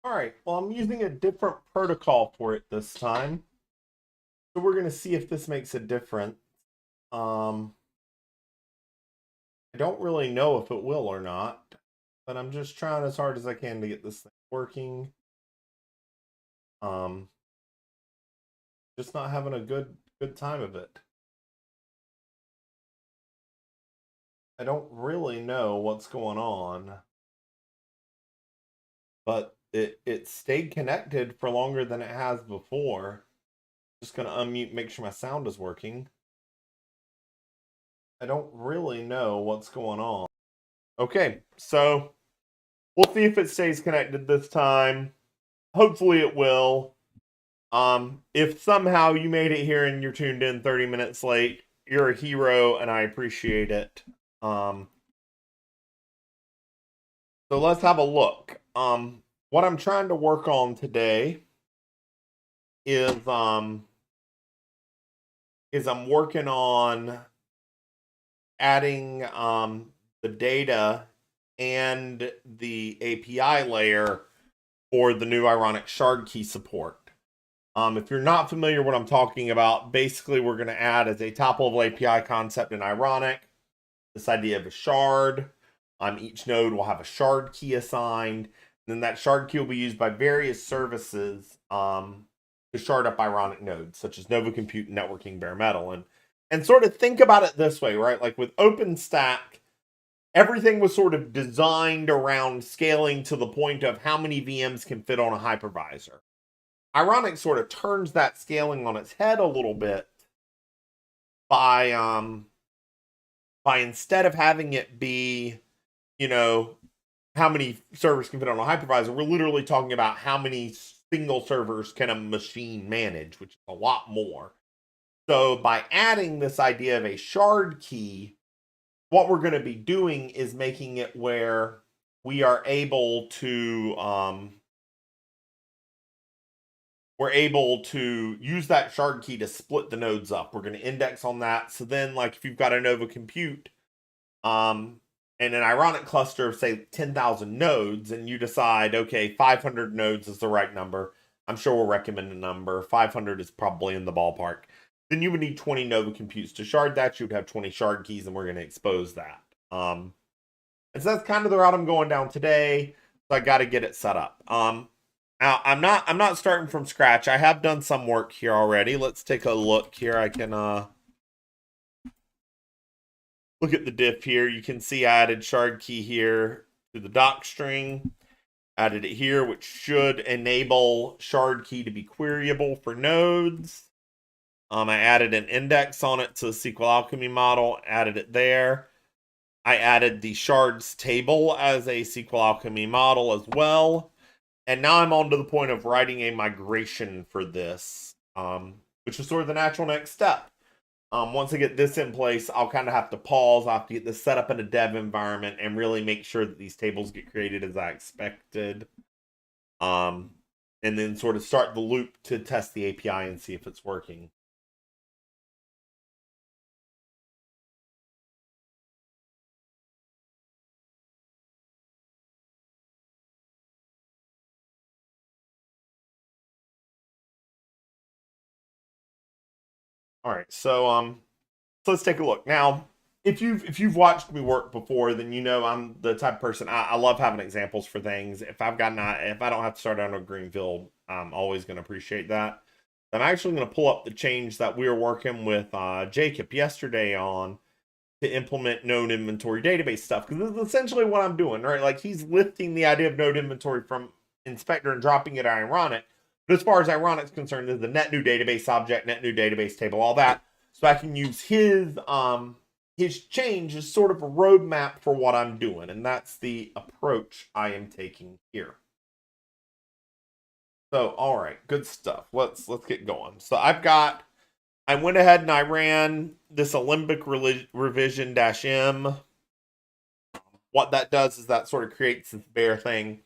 All right, well, I'm using a different protocol for it this time. So we're going to see if this makes a difference. Um, I don't really know if it will or not, but I'm just trying as hard as I can to get this thing working. Um, just not having a good time of it. I don't really know what's going on, but it stayed connected for longer than it has before. Just gonna unmute, make sure my sound is working. I don't really know what's going on. Okay, so we'll see if it stays connected this time. Hopefully it will. If somehow you made it here and you're tuned in 30 minutes late, you're a hero and I appreciate it. Um, so let's have a look. What I'm trying to work on today is I'm working on adding the data and the API layer for the new ironic shard key support. If you're not familiar with what I'm talking about, basically we're going to add as a top-level API concept in Ironic this idea of a shard. Each node will have a shard key assigned. And then that shard key will be used by various services to shard up Ironic nodes, such as nova-compute, networking, bare metal. And sort of think about it this way, right? Like with OpenStack, everything was sort of designed around scaling to the point of how many VMs can fit on a hypervisor. Ironic sort of turns that scaling on its head a little bit by instead of having it be, you know, how many servers can fit on a hypervisor, we're literally talking about how many single servers can a machine manage, which is a lot more. So by adding this idea of a shard key, what we're going to be doing is making it where we are able to use that shard key to split the nodes up. We're going to index on that. So then, like if you've got a nova-compute and an ironic cluster of say 10,000 nodes, and you decide, okay, 500 nodes is the right number. I'm sure we'll recommend a number. 500 is probably in the ballpark. Then you would need 20 nova-computes to shard that. You would have 20 shard keys, and we're going to expose that. And so that's kind of the route I'm going down today. So I got to get it set up. Now I'm not starting from scratch. I have done some work here already. Let's take a look here. I can look at the diff here. You can see I added shard key here to the doc string. Added it here, which should enable shard key to be queryable for nodes. I added an index on it to the SQL Alchemy model. Added it there. I added the shards table as a SQL Alchemy model as well. And now I'm on to the point of writing a migration for this, which is sort of the natural next step. Once I get this in place, I'll kind of have to pause. I'll have to get this set up in a dev environment and really make sure that these tables get created as I expected. And then sort of start the loop to test the API and see if it's working. All right, so let's take a look. Now, if you've watched me work before, then you know I'm the type of person I love having examples for things. If I don't have to start out on a greenfield, I'm always going to appreciate that. I'm actually going to pull up the change that we were working with Jacob yesterday on to implement node inventory database stuff, because this is essentially what I'm doing, right? Like he's lifting the idea of node inventory from inspector and dropping it at ironic. But as far as ironic is concerned, there's the net new database object, net new database table, all that. So I can use his change as sort of a roadmap for what I'm doing, and that's the approach I am taking here. So, all right, good stuff. Let's get going. So I went ahead and I ran this Alembic revision -m. What that does is that sort of creates this bare thing.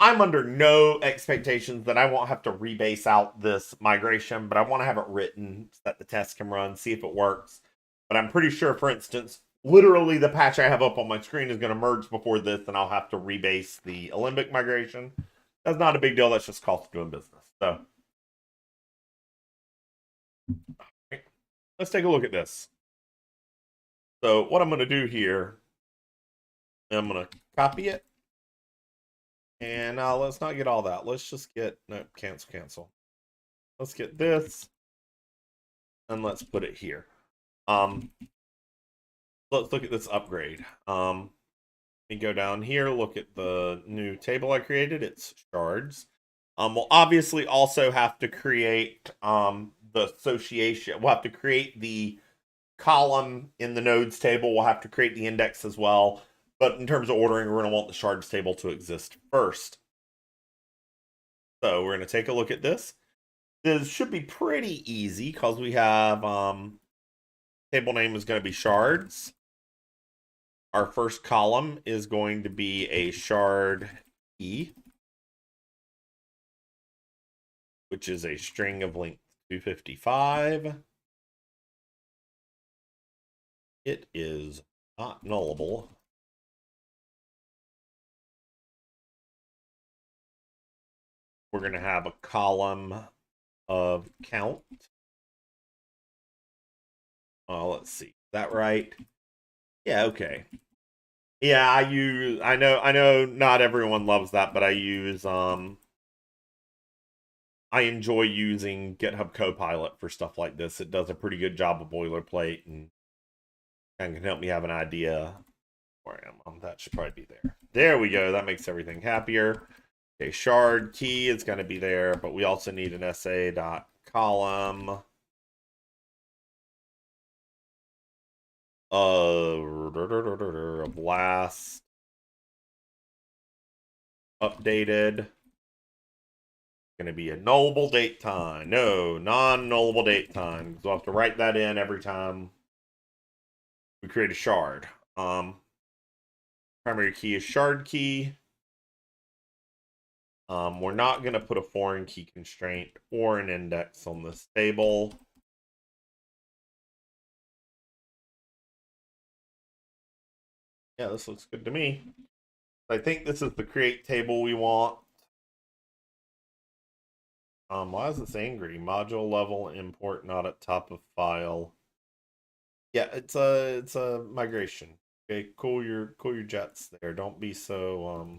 I'm under no expectations that I won't have to rebase out this migration, but I want to have it written so that the test can run, see if it works. But I'm pretty sure, for instance, literally the patch I have up on my screen is going to merge before this, and I'll have to rebase the Alembic migration. That's not a big deal. That's just cost of doing business. So let's take a look at this. So what I'm going to do here, I'm going to copy it. And now let's not get all that. Let's just get, no, cancel. Let's get this. And let's put it here. Let's look at this upgrade. Let me go down here, look at the new table I created. It's shards. We'll obviously also have to create the association. We'll have to create the column in the nodes table. We'll have to create the index as well. But in terms of ordering, we're going to want the shards table to exist first. So we're going to take a look at this. This should be pretty easy because we have table name is going to be shards. Our first column is going to be a shard key, which is a string of length 255. It is not nullable. We're going to have a column of count. Let's see. Is that right? Yeah, okay. Yeah, I know not everyone loves that, but I enjoy using GitHub Copilot for stuff like this. It does a pretty good job of boilerplate and can help me have an idea where I am. That should probably be there. There we go. That makes everything happier. Okay, shard key is going to be there, but we also need an SA.column of last updated. Going to be a nullable date time. No, non-nullable date time. So I'll have to write that in every time we create a shard. Primary key is shard key. We're not going to put a foreign key constraint or an index on this table. Yeah, this looks good to me. I think this is the create table we want. Why is this angry? Module level import not at top of file. Yeah, it's a migration. Okay, cool your jets there. Don't be so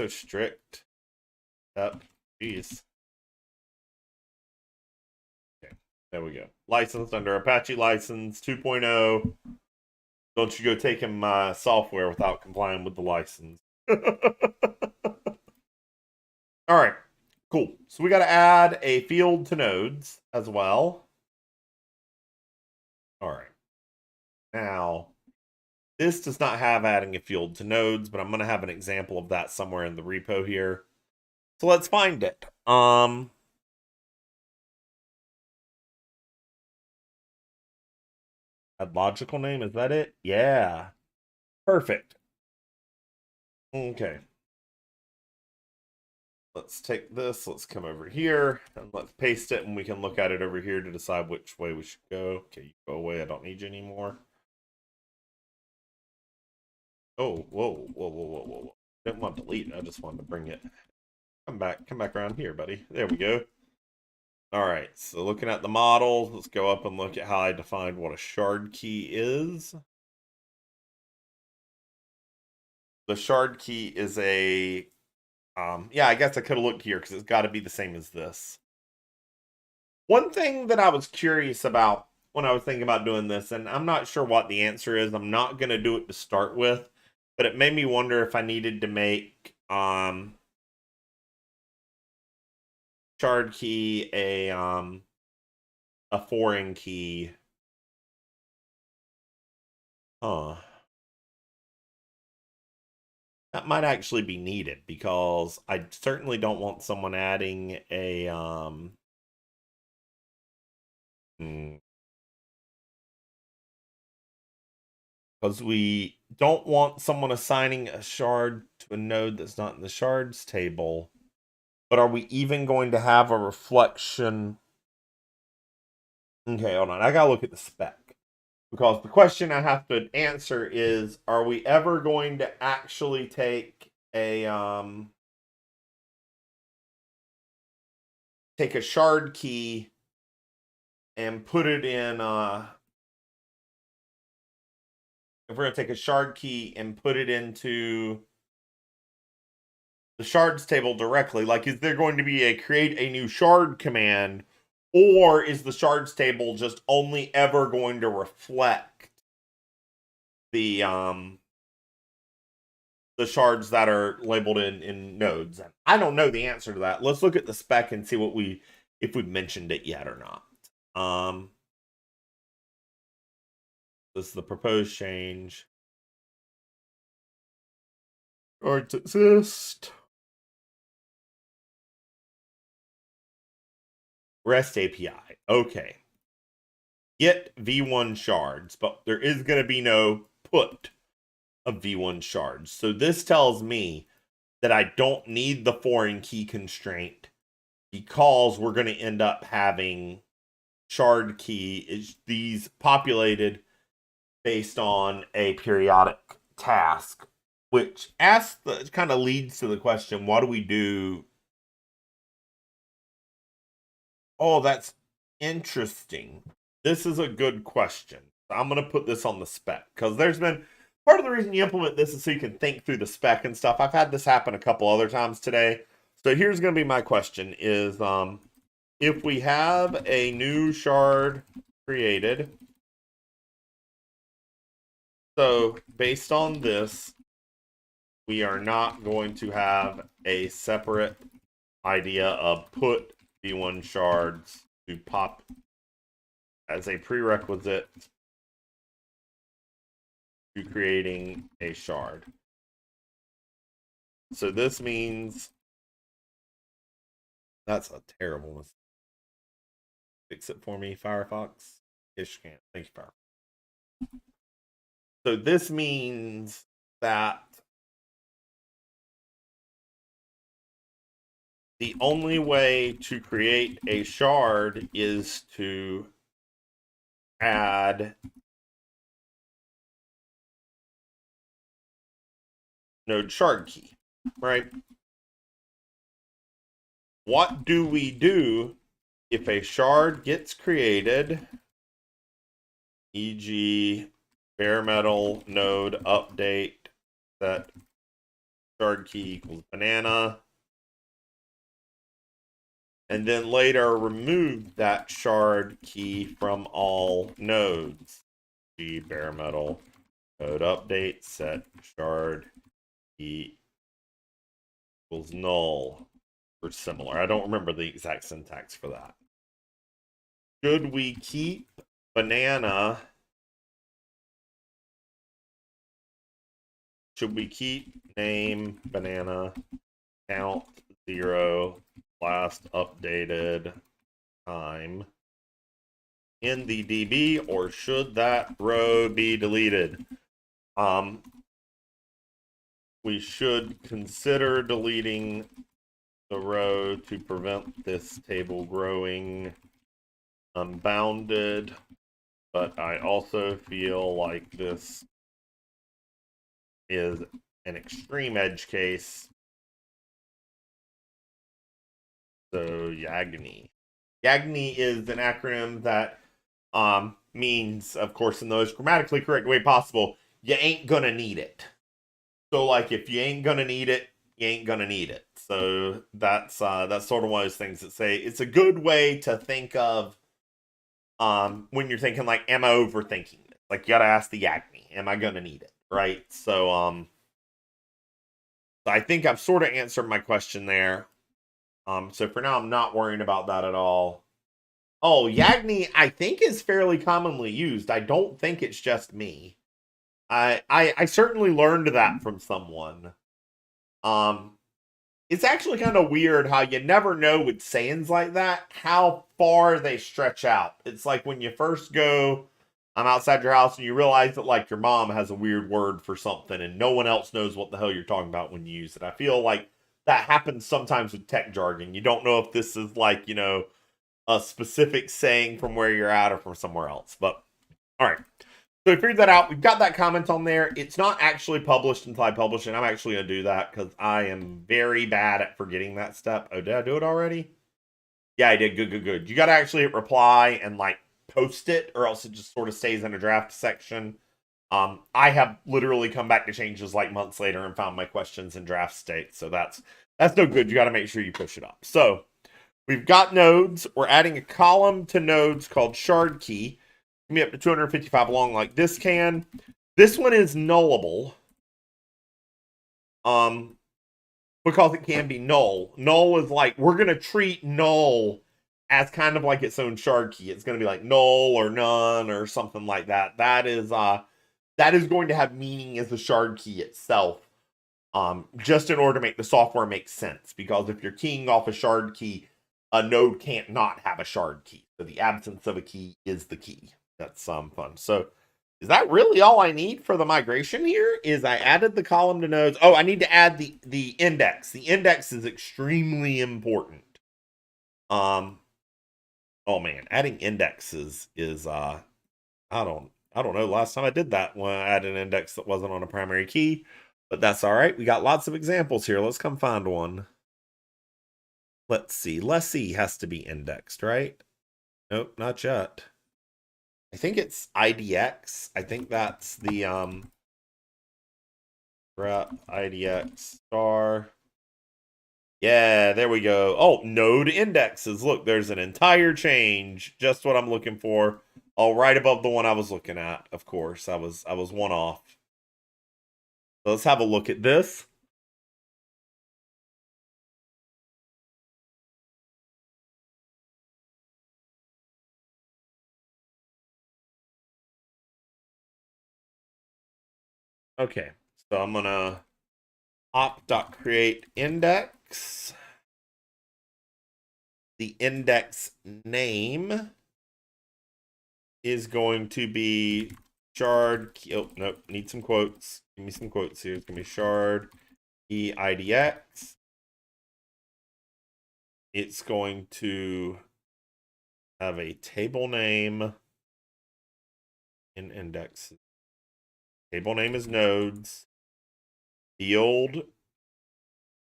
strict. Yep. Jeez. Okay, there we go. Licensed under Apache license 2.0. Don't you go taking my software without complying with the license. All right, cool. So we got to add a field to nodes as well. All right. Now, this does not have adding a field to nodes, but I'm going to have an example of that somewhere in the repo here. So let's find it. Add logical name, is that it? Yeah. Perfect. Okay. Let's take this, let's come over here, and let's paste it, and we can look at it over here to decide which way we should go. Okay, you go away, I don't need you anymore. Oh, whoa. Didn't want to delete it, I just wanted to bring it. Come back around here, buddy. There we go. All right, so looking at the model, let's go up and look at how I defined what a shard key is. The shard key is a, yeah, I guess I could have looked here because it's got to be the same as this. One thing that I was curious about when I was thinking about doing this, and I'm not sure what the answer is, I'm not going to do it to start with, but it made me wonder if I needed to make shard key a foreign key. Huh. That might actually be needed because I certainly don't want someone adding a because we don't want someone assigning a shard to a node that's not in the shards table. But are we even going to have a reflection? Okay, hold on. I gotta look at the spec. Because the question I have to answer is, are we ever going to actually take a take a shard key and put it in if we're going to take a shard key and put it into the shards table directly, like, is there going to be a create a new shard command, or is the shards table just only ever going to reflect the shards that are labeled in nodes? And I don't know the answer to that. Let's look at the spec and see what if we've mentioned it yet or not. This is the proposed change. Shards exist. REST API. Okay. Get V1 shards, but there is going to be no put of V1 shards. So this tells me that I don't need the foreign key constraint, because we're going to end up having shard key is these populated based on a periodic task, which kind of leads to the question, what do we do? Oh, that's interesting. This is a good question. I'm going to put this on the spec, because there's been part of the reason you implement this is so you can think through the spec and stuff. I've had this happen a couple other times today. So here's going to be my question is, if we have a new shard created, so based on this, we are not going to have a separate idea of put V1 shards to pop as a prerequisite to creating a shard. So this means that's a terrible mistake. Fix it for me, Firefox. Ishcan. Thank you, Firefox. So this means that the only way to create a shard is to add node shard key, right? What do we do if a shard gets created, e.g. bare metal node update set shard key equals banana, and then later remove that shard key from all nodes, e.g. bare metal node update set shard key equals null, or similar. I don't remember the exact syntax for that. Should we keep banana? Should we keep name banana count 0 last updated time in the DB, or should that row be deleted? We should consider deleting the row to prevent this table growing unbounded, but I also feel like this is an extreme edge case. So YAGNI. YAGNI is an acronym that means, of course, in the most grammatically correct way possible, you ain't gonna need it. So, like, if you ain't gonna need it, you ain't gonna need it. So that's sort of one of those things that say it's a good way to think of when you're thinking, like, am I overthinking this? Like, you gotta ask the YAGNI, am I gonna need it? Right? So I think I've sort of answered my question there. So for now, I'm not worrying about that at all. Oh, YAGNI, I think, is fairly commonly used. I don't think it's just me. I certainly learned that from someone. It's actually kind of weird how you never know with sayings like that how far they stretch out. It's like when you first go outside your house and you realize that, like, your mom has a weird word for something and no one else knows what the hell you're talking about when you use it. I feel like that happens sometimes with tech jargon. You don't know if this is, like, you know, a specific saying from where you're at or from somewhere else. But all right. So we figured that out. We've got that comment on there. It's not actually published until I publish it. I'm actually going to do that because I am very bad at forgetting that step. Oh, did I do it already? Yeah, I did. Good. You got to actually hit reply and like post it, or else it just sort of stays in a draft section. I have literally come back to changes like months later and found my questions in draft state. So that's no good. You got to make sure you push it up. So we've got nodes. We're adding a column to nodes called shard key. Can be up to 255 long like this can. This one is nullable. Because it can be null. Null is like, we're going to treat null as kind of like its own shard key. It's going to be like null or none or something like that. That is going to have meaning as the shard key itself. Just in order to make the software make sense. Because if you're keying off a shard key, a node can't not have a shard key. So the absence of a key is the key. That's fun. So is that really all I need for the migration here? Is I added the column to nodes. Oh, I need to add the index. The index is extremely important. Oh man, adding indexes is I don't know. Last time I did that when I added an index that wasn't on a primary key, but that's all right. We got lots of examples here. Let's come find one. Let's see. Lessee has to be indexed, right? Nope, not yet. I think it's IDX. I think that's the grep IDX star. Yeah, there we go. Oh, node indexes. Look, there's an entire change. Just what I'm looking for. All right above the one I was looking at. Of course, I was one off. So let's have a look at this. Okay, so I'm gonna op.create index. The index name is going to be shard. Oh, nope, need some quotes. Give me some quotes here. It's going to be shard EIDX. It's going to have a table name in index. Table name is nodes. Field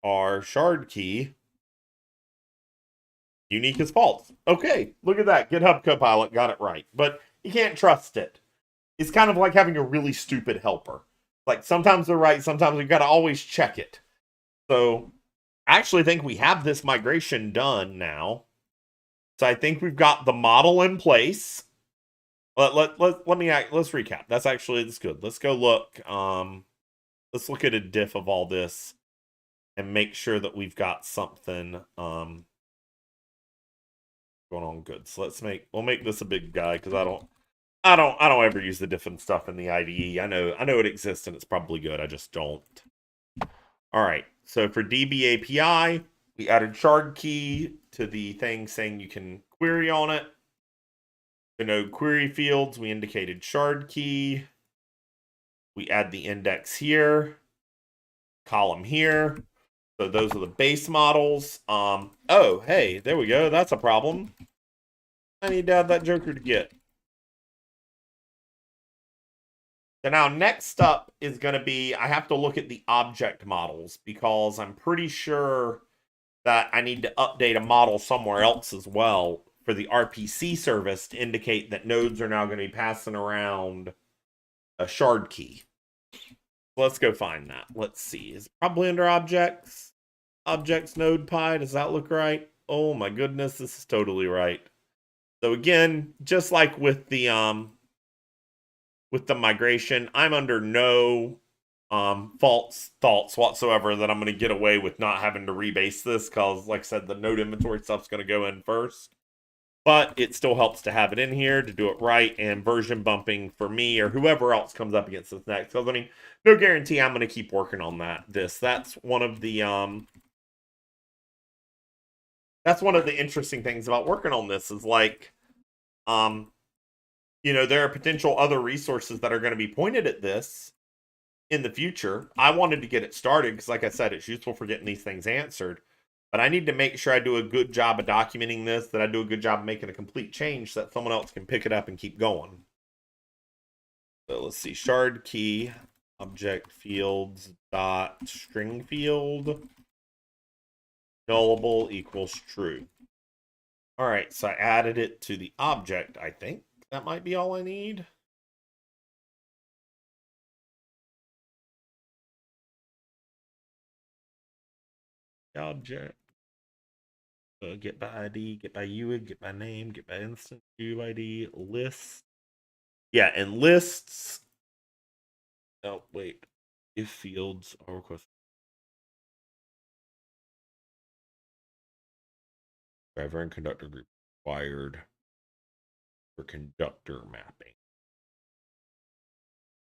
are shard key. Unique is false. Okay, look at that. GitHub Copilot got it right. But you can't trust it. It's kind of like having a really stupid helper. Like sometimes they're right, sometimes we've got to always check it. So I actually think we have this migration done now. So I think we've got the model in place. Let's recap. That's good. Let's go look. Let's look at a diff of all this and make sure that we've got something going on good. So we'll make this a big guy because I don't ever use the different stuff in the IDE. I know it exists and it's probably good. I just don't. All right. So for DB API, we added shard key to the thing saying you can query on it. The node query fields, we indicated shard key. We add the index here, column here. So those are the base models. Oh, hey, there we go. That's a problem. I need to add that joker to Git. So now next up is going to be, I have to look at the object models because I'm pretty sure that I need to update a model somewhere else as well for the RPC service to indicate that nodes are now going to be passing around a shard key. Let's go find that. Let's see. Is it probably under objects? Objects node pi. Does that look right? Oh my goodness, this is totally right. So again, just like with the migration, I'm under no false thoughts whatsoever that I'm going to get away with not having to rebase this because, like I said, the node inventory stuff's going to go in first. But it still helps to have it in here to do it right, and version bumping for me or whoever else comes up against this next. Because I mean, no guarantee I'm going to keep working on that's one of the interesting things about working on this is like, there are potential other resources that are going to be pointed at this in the future. I wanted to get it started because, like I said, it's useful for getting these things answered. But I need to make sure I do a good job of documenting this, that I do a good job of making a complete change so that someone else can pick it up and keep going. So let's see, shard key, object fields dot string field, nullable equals true. All right, so I added it to the object, I think. That might be all I need. Object. Get by ID, get by UID, get by name, get by instance, UID, list. Yeah, and lists. Oh, wait. If fields are requested. Driver and conductor group required for conductor mapping.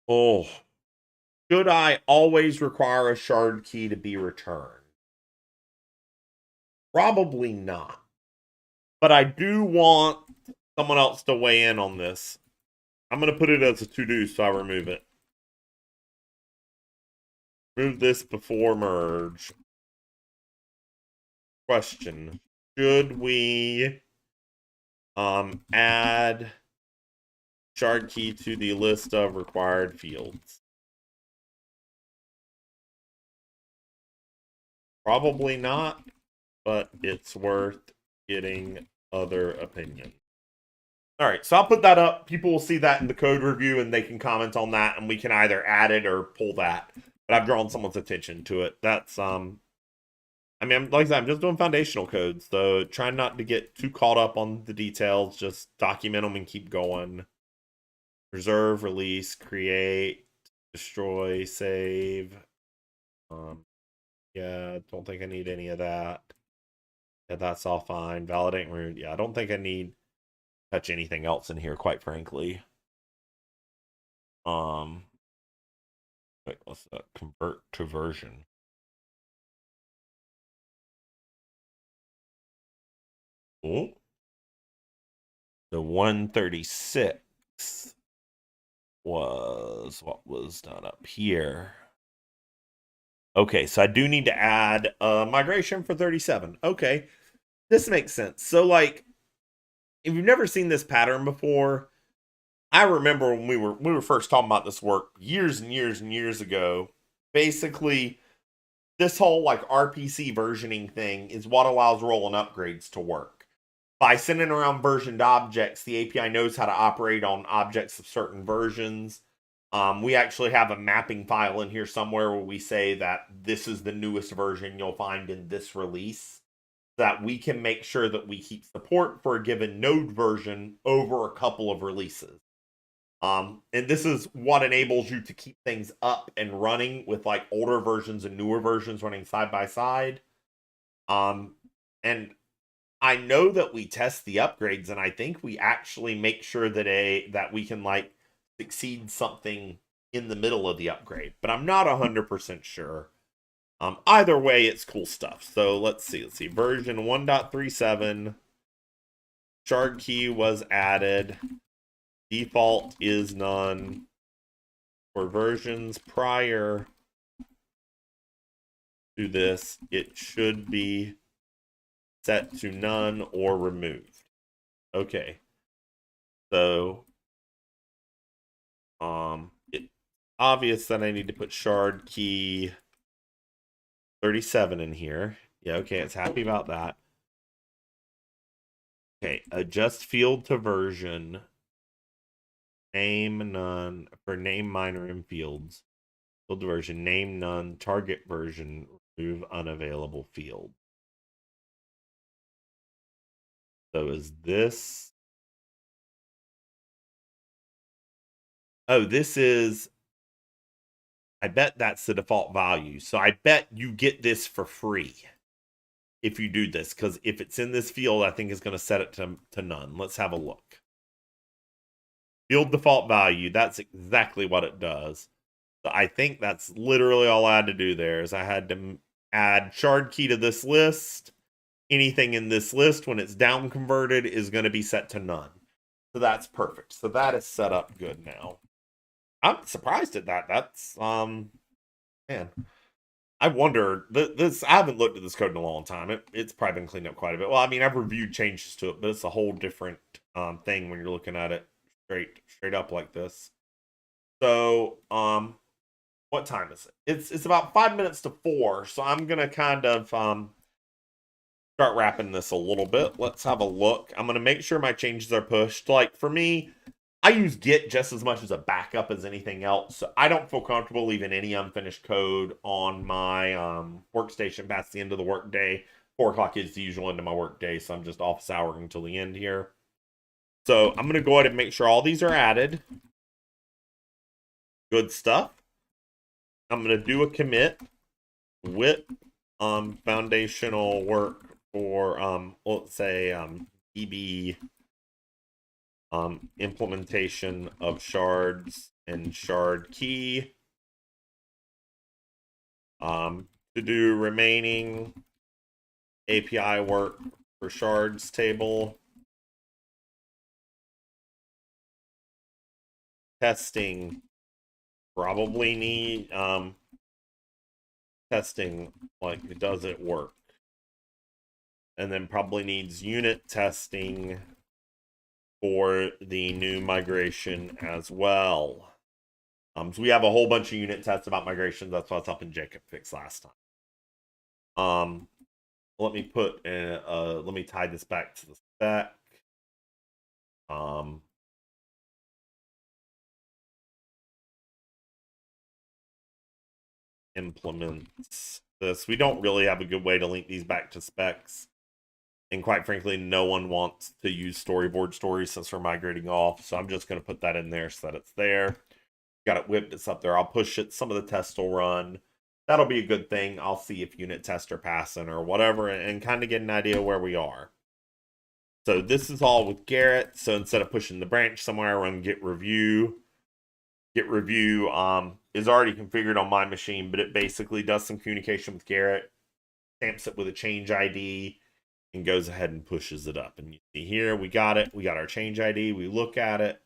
Oh, should I always require a shard key to be returned? Probably not. But I do want someone else to weigh in on this. I'm going to put it as a to-do, so I remove it. Move this before merge. Question. Should we add shard key to the list of required fields? Probably not, but it's worth getting other opinions. All right, so I'll put that up. People will see that in the code review, and they can comment on that, and we can either add it or pull that. But I've drawn someone's attention to it. That's I mean, like I said, I'm just doing foundational codes, so trying not to get too caught up on the details. Just document them and keep going. Preserve, release, create, destroy, save. Yeah, don't think I need any of that. Yeah, that's all fine. Validate root. Yeah, I don't think I need touch anything else in here, quite frankly. Wait, what's that? Convert to version. Cool. The 136 was what was done up here. Okay, so I do need to add a migration for 37. Okay, this makes sense. So, like, if you've never seen this pattern before, I remember when we were first talking about this work years and years and years ago. Basically, this whole like RPC versioning thing is what allows rolling upgrades to work. By sending around versioned objects, the API knows how to operate on objects of certain versions. We actually have a mapping file in here somewhere where we say that this is the newest version you'll find in this release, so that we can make sure that we keep support for a given node version over a couple of releases. And this is what enables you to keep things up and running with like older versions and newer versions running side by side. And I know that we test the upgrades, and I think we actually make sure that we can like succeed something in the middle of the upgrade, but I'm not 100% sure. Either way, it's cool stuff. So let's see. Version 1.37, shard key was added. Default is none. For versions prior to this, it should be set to none or removed. Okay. So it's obvious that I need to put shard key 37 in here. Yeah, okay, it's happy about that. Okay, adjust field to version. Name none for name minor in fields. Field version, name none, target version, remove unavailable field. So is this? Oh, this is. I bet that's the default value. So I bet you get this for free if you do this, because if it's in this field, I think it's going to set it to none. Let's have a look. Field default value, that's exactly what it does. So I think that's literally all I had to do there is I had to add shard key to this list. Anything in this list, when it's down converted, is going to be set to none. So that's perfect. So that is set up good now. I'm surprised at that. That's man. I wonder this. I haven't looked at this code in a long time. It's probably been cleaned up quite a bit. Well, I mean, I've reviewed changes to it, but it's a whole different thing when you're looking at it straight up like this. So, what time is it? It's about 5 minutes to 4, so I'm gonna kind of start wrapping this a little bit. Let's have a look. I'm gonna make sure my changes are pushed. Like for me, I use Git just as much as a backup as anything else. So I don't feel comfortable leaving any unfinished code on my workstation past the end of the workday. 4 o'clock is the usual end of my workday, so I'm just office houring until the end here. So I'm gonna go ahead and make sure all these are added. Good stuff. I'm gonna do a commit with foundational work for let's say DB implementation of shards and shard key. To do remaining API work for shards table. Testing probably need testing, like, does it work? And then probably needs unit testing for the new migration as well. So we have a whole bunch of unit tests about migrations. That's what I was helping Jacob fix last time. Let me put let me tie this back to the spec. Implements this. We don't really have a good way to link these back to specs. And quite frankly, no one wants to use storyboard stories since we're migrating off. So I'm just going to put that in there so that it's there. Got it whipped, it's up there. I'll push it. Some of the tests will run. That'll be a good thing. I'll see if unit tests are passing or whatever and kind of get an idea where we are. So this is all with Garrett. So instead of pushing the branch somewhere, I run git review. Git review is already configured on my machine, but it basically does some communication with Garrett, stamps it with a change ID, and goes ahead and pushes it up. And you see here, we got it. We got our change ID. We look at it,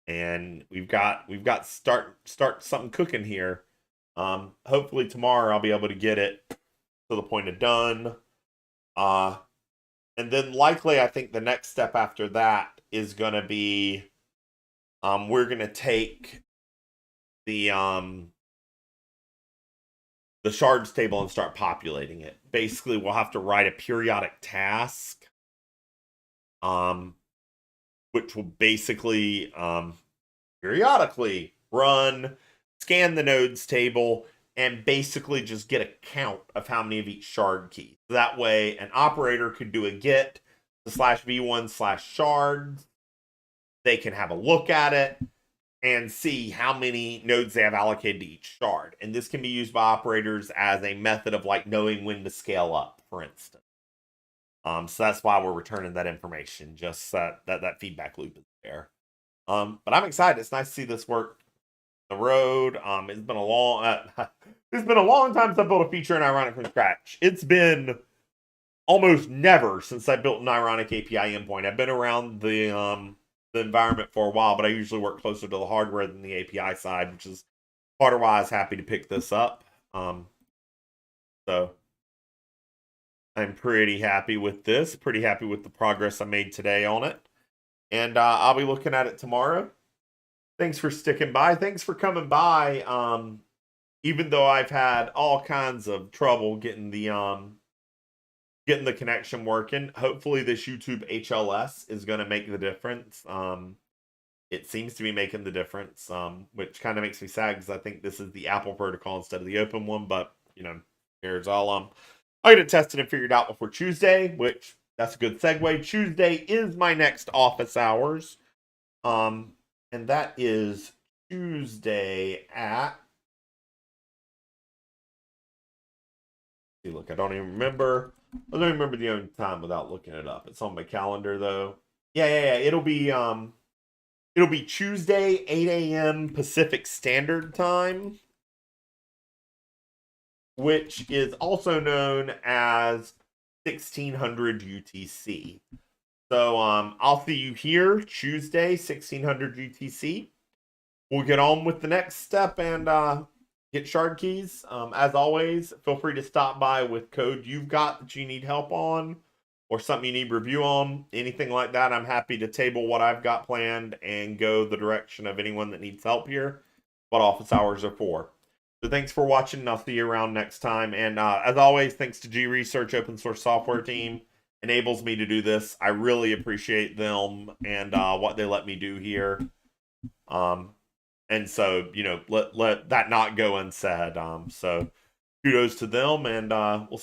and we've got start something cooking here. Hopefully tomorrow I'll be able to get it to the point of done. And then likely I think the next step after that is going to be we're going to take the shards table and start populating it. Basically, we'll have to write a periodic task, which will basically periodically run, scan the nodes table, and basically just get a count of how many of each shard key. That way, an operator could do a git /v1/shards. They can have a look at it and see how many nodes they have allocated to each shard. And this can be used by operators as a method of like knowing when to scale up, for instance. So that's why we're returning that information, just that feedback loop is there. But I'm excited. It's nice to see this work on the road. It's been a long time since I built a feature in Ironic from scratch. It's been almost never since I built an Ironic API endpoint. I've been around the environment for a while, but I usually work closer to the hardware than the API side, which is part of why I was happy to pick this up. So I'm pretty happy with this, pretty happy with the progress I made today on it. And I'll be looking at it tomorrow. Thanks for sticking by. Thanks for coming by. Even though I've had all kinds of trouble getting the connection working, hopefully this YouTube HLS is going to make the difference. It seems to be making the difference, which kind of makes me sad because I think this is the Apple protocol instead of the open one. But here's all I'll get it tested and figured out before Tuesday, which that's a good segue. Tuesday is my next office hours, and that is Tuesday at. See, look, I don't even remember. I don't even remember the only time without looking it up. It's on my calendar though. Yeah. It'll be Tuesday, 8 a.m. Pacific Standard Time, which is also known as 1600 UTC. So I'll see you here Tuesday, 1600 UTC. We'll get on with the next step and get shard keys. As always, feel free to stop by with code you've got that you need help on, or something you need review on, anything like that, I'm happy to table what I've got planned and go the direction of anyone that needs help here. What office hours are for. So thanks for watching, and I'll see you around next time. And as always, thanks to G Research Open Source Software Team. Enables me to do this. I really appreciate them and what they let me do here. And so, let that not go unsaid. So kudos to them, and we'll